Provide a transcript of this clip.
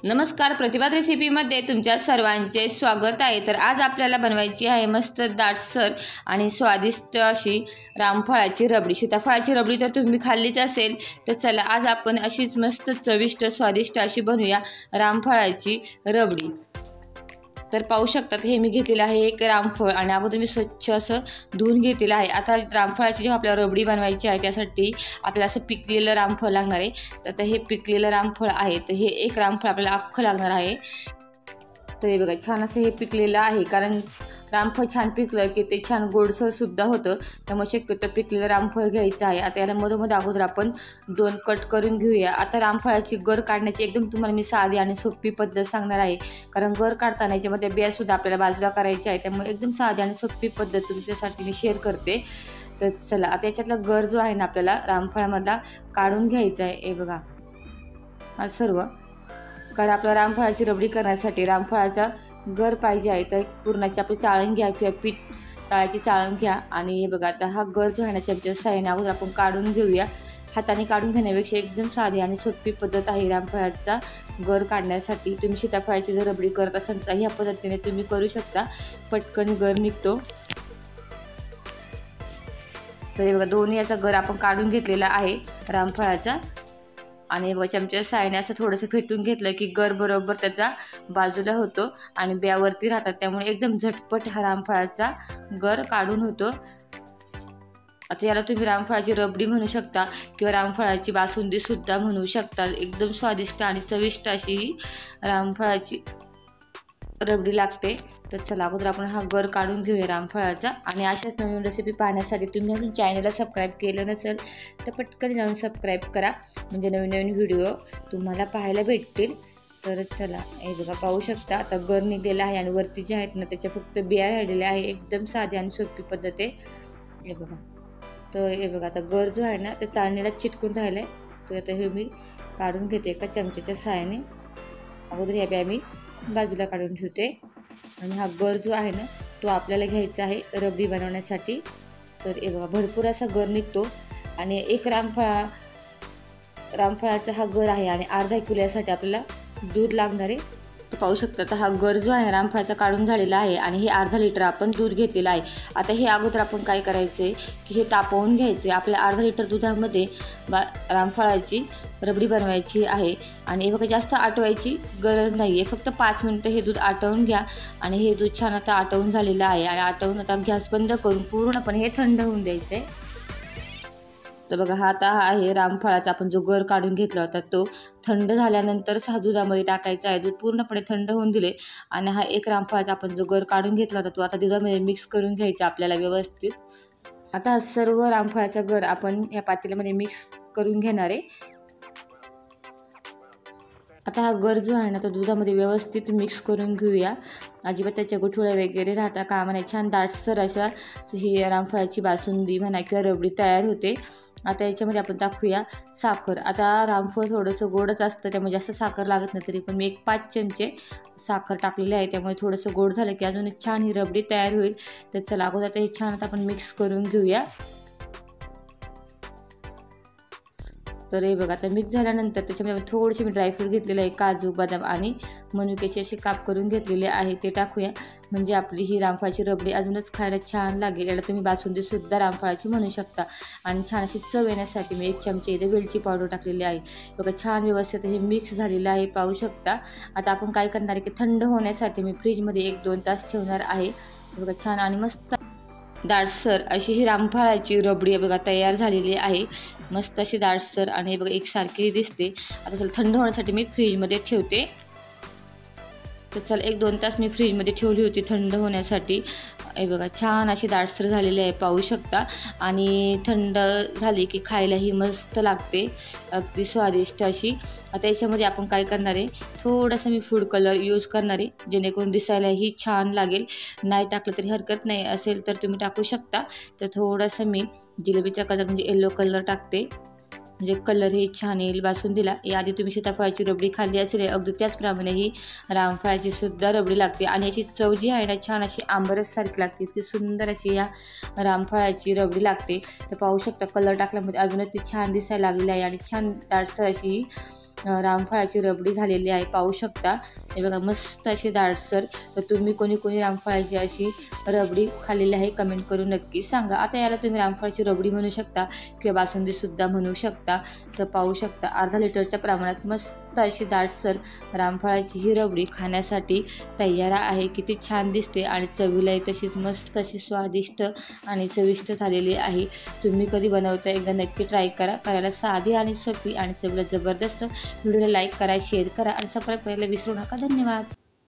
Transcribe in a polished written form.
नमस्कार, प्रतिभा रेसिपीमध्ये तुमच्या सर्वांचे स्वागत आहे। तर आज आपल्याला बनवायची आहे मस्त दाटसर आणि स्वादिष्ट अशी रामफळाची रबडी। सीताफळाची रबडी तर तुम्ही खाल्लीच असेल, तर चला आज आपण अशीच मस्त चविष्ट स्वादिष्ट अशी बनवूया रामफळाची रबडी। तर पाहू शकतात हे मी घेतलेलं आहे एक रामफळ आणि अगोदर मी स्वच्छ असं धुवून घेतलेलं आहे। आता रामफळाची जेव्हा आपल्याला रबडी बनवायची आहे त्यासाठी आपल्याला असं पिकलेलं रामफळ लागणार आहे। तर आता हे पिकलेलं रामफळ आहे, तर हे एक रामफळ आपल्याला अख्खं लागणार आहे। तर हे बघा छान असं हे पिकलेलं आहे, कारण रामफळ छान पिकलं की ते छान गोडसर सुद्धा होतं, त्यामुळे शक्यतो पिकलेलं रामफळ घ्यायचं आहे। आता याला मधोमध अगोदर आपण 2 कट करून घेऊया। आता रामफळाची गर काढण्याची एकदम तुम्हाला मी साधी आणि सोपी पद्धत सांगणार आहे, कारण गर काढताना याच्यामध्ये बियासुद्धा आपल्याला बाजूला करायची आहे, त्यामुळे एकदम साधी आणि सोपी पद्धत तुमच्यासाठी मी शेअर करते। तर चला आता याच्यातला गर जो आहे ना आपल्याला रामफळामधला काढून घ्यायचा आहे। हे बघा हा सर्व, कारण आपल्याला रामफळाची रबडी करण्यासाठी रामफळाचा गर पाहिजे आहे। तर पूर्णाची आपली चाळण घ्या किंवा पीठ चाळाची चाळण घ्या आणि हे बघा आता हा गर जो आहे ना चमच्या साहाय्याने अगोदर आपण काढून घेऊया। हाताने काढून घेण्यापेक्षा एकदम साधी आणि सोपी पद्धत आहे रामफळाचा गर काढण्यासाठी। तुम्ही सीताफळाची जर रबडी करत असाल तर ह्या पद्धतीने तुम्ही करू शकता, पटकन गर निघतो। तर हे बघा दोन्ही याचा गर आपण काढून घेतलेला आहे रामफळाचा आणि बघा चमच्या साहाय्याने असं थोडंसं फेटून घेतलं की गर बरोबर त्याचा बाजूला होतो आणि ब्यावरती राहतात, त्यामुळे एकदम झटपट हा रामफळाचा गर काढून होतो। आता याला तुम्ही रामफळाची रबडी म्हणू शकता किंवा रामफळाची बासुंदी सुद्धा म्हणू शकता। एकदम स्वादिष्ट आणि चविष्ट अशी ही रामफळाची रबडी लागते। तर चला अगोदर आपण हा गर काढून घेऊया रामफळाचा। आणि अशाच नवीन रेसिपी पाहण्यासाठी तुम्ही अजून चॅनलला सबस्क्राईब केलं नसेल तर पटकन जाऊन सबस्क्राईब करा, म्हणजे नवीन नवीन व्हिडिओ तुम्हाला पाहायला भेटतील। तर चला हे बघा पाहू शकता आता गर निघलेला आहे आणि वरती जे आहेत ना त्याच्या फक्त बिया राहिलेल्या आहे। एकदम साधी आणि सोपी पद्धत आहे हे बघा। तर हे बघा आता गर जो आहे ना त्या चाळणीला चिटकून राहिला आहे, तर आता हे मी काढून घेते एका चमच्याच्या साहाय्याने। अगोदर या बिया मी बाजूला काढून ठेवते आणि हा गर जो आहे ना तो आपल्याला घ्यायचा आहे रबडी बनवण्यासाठी। तर हे बघा भरपूर असा गर निघतो आणि एक रामफळाचा हा गर आहे आणि अर्धा किलो यासाठी आपल्याला दूध लागणार आहे। तर पाहू शकता आता हा गर जो आहे रामफळाचा काढून झालेला आहे आणि हे अर्धा लिटर आपण दूध घेतलेलं आहे। आता हे अगोदर आपण काय करायचे की हे तापवून घ्यायचे। आपल्या अर्धा लिटर दुधामध्ये रामफळाची रबडी बनवायची आहे आणि हे बघा जास्त आटवायची गरज नाही आहे, फक्त 5 मिनिटं हे दूध आटवून घ्या। आणि हे दूध छान आता आटवून झालेलं आहे आणि आटवून आता गॅस बंद करून पूर्णपणे हे थंड होऊन द्यायचं आहे। तर बघा हा आता आहे रामफळाचा आपण जो गर काढून घेतला होता तो थंड झाल्यानंतरच हा दुधामध्ये टाकायचा आहे। दूध पूर्णपणे थंड होऊन दिले आणि हा एक रामफळाचा आपण जो गर काढून घेतला होता तो आता दुधामध्ये मिक्स करून घ्यायचा आपल्याला व्यवस्थित। आता हा सर्व रामफळाचा गर आपण या पातेल्यामध्ये मिक्स करून घेणार आहे। आता हा गर जो आहे ना तो दुधामध्ये व्यवस्थित मिक्स करून घेऊया, अजिबात त्याच्या गुठळ्या वगैरे राहता कामा नये। छान दाटसर अशा ही रामफळाची बासुंदी म्हणा किंवा रबडी तयार होते। आता याच्यामध्ये आपण टाकूया साखर। आता रामफळ थोडंसं गोडच असतं त्यामुळे जास्त साखर लागत नाही, तरी पण मी 5 चमचे साखर टाकलेले आहे, त्यामुळे थोडंसं गोड झालं की अजून छान ही रबडी तयार होईल। तर चला अगोदर आता हे छान आता आपण मिक्स करून घेऊया। तर हे बघा आता मिक्स झाल्यानंतर त्याच्यामध्ये थोडेसे मी ड्रायफ्रूट घेतलेले आहे, काजू बदाम आणि मनुक्याचे असे काप करून घेतलेले आहे ते टाकूया, म्हणजे आपली ही रामफळाची रबडी अजूनच खायला छान लागेल। याला तुम्ही बासुंदी सुद्धा रामफळाची म्हणू शकता। आणि छान अशी चव येण्यासाठी मी 1 चमचे इथे वेलची पावडर टाकलेली आहे। बघा छान व्यवस्थित हे मिक्स झालेलं आहे पाहू शकता। आता आपण काय करणार आहे की थंड होण्यासाठी मी फ्रीजमध्ये 1-2 तास ठेवणार आहे। बघा छान आणि मस्त दाटसर अशी ही रामफळाची रबडी बघा तयार झालेली आहे, मस्त अशी दाटसर आणि हे बघा एकसारखी दिसते। आता चला थंड होण्यासाठी मी फ्रीजमध्ये ठेवते। तर चला 1-2 तास मी फ्रीजमध्ये ठेवली होती थंड होण्यासाठी। हे बघा छान अशी दाटसर झालेली आहे पाहू शकता आणि थंड झाली की खायलाही मस्त लागते, अगदी स्वादिष्ट अशी। आता याच्यामध्ये आपण काय करणार आहे थोडंसं मी फूड कलर यूज करणार आहे, जेणेकरून दिसायलाही छान लागेल। नाही टाकलं तरी हरकत नाही, असेल तर तुम्ही टाकू शकता। तर थोडंसं मी जिलेबीचा कलर म्हणजे येलो कलर टाकते, म्हणजे कलरही छान येईल बासुंदीला। याआधी तुम्ही सीताफळाची रबडी खाल्ली असेल, अगदी त्याचप्रमाणे ही रामफळाची सुद्धा रबडी लागते आणि याची चव जी आहे ना छान अशी आंबरससारखी लागते, इतकी सुंदर अशी या रामफळाची रबडी लागते। तर पाहू शकता कलर टाकल्यामध्ये अजूनच ती छान दिसायला लागलेली आहे आणि छान दाटसर अशी रामफळाची रबडी झालेली आहे, पाहू शकता. हे बघा मस्त अशी दाटसर. तर तुम्ही कोणी रामफळाची अशी रबडी खाल्लेली आहे कमेंट करून नक्की सांगा. आता याला तुम्ही रामफळाची रबडी म्हणू शकता किंवा बासुंदीसुद्धा म्हणू शकता. तर पाहू शकता अर्धा लिटरच्या प्रमाणात मस्त अशी दाटसर रामफळाची ही रबडी खाण्यासाठी तयार आहे. किती छान दिसते आणि चवीलाही तशीच मस्त अशी स्वादिष्ट आणि चविष्ट झालेली आहे. तुम्ही कधी बनवता एकदा नक्की ट्राय करा. करायला साधी आणि सोपी आणि चवीला जबरदस्त. व्हिडिओला लाईक करा, शेअर करा आणि सबस्क्राईब करायला विसरू नका. धन्यवाद.